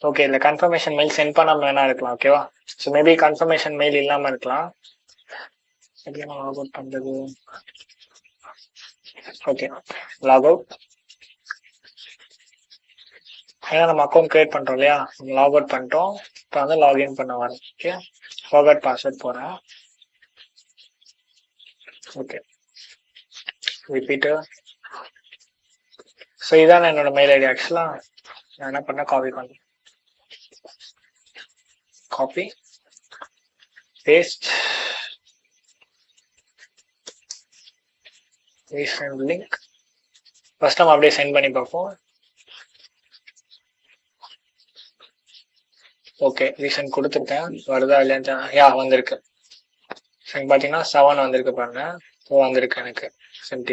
Okay, இல்லை confirmation mail send பண்ணாம வேணா இருக்கலாம். ஓகேவா? ஸோ மேபி கன்ஃபர்மேஷன் மெயில் இல்லாமல் இருக்கலாம். எப்படி நான் லாக் அவுட் பண்ணுறது? Okay, log out. ஏன்னா நம்ம அக்கௌண்ட் கிரியேட் பண்ணுறோம் இல்லையா, நம்ம லாக் அவுட் பண்ணிட்டோம். இப்போ வந்து லாகின் பண்ண வரோம். ஓகே, ஃபார்வர்ட் பாஸ்வேர்ட் போகிறேன். Okay, repeat. ஸோ இதான் என்னோட மெயில் ஐடி. ஆக்சுவலாக நான் என்ன பண்ணேன், copy paste recent link. First நம்ம அப்படியே சென்ட் பண்ணி பார்ப்போம். ஓகே, ரீசெண்ட் கொடுத்துருக்கேன். வருதா இல்லையா? யா வந்திருக்கு. பார்த்தீங்கன்னா 7 வந்திருக்கு பாருங்க. வந்திருக்கு எனக்கு சென்ட்.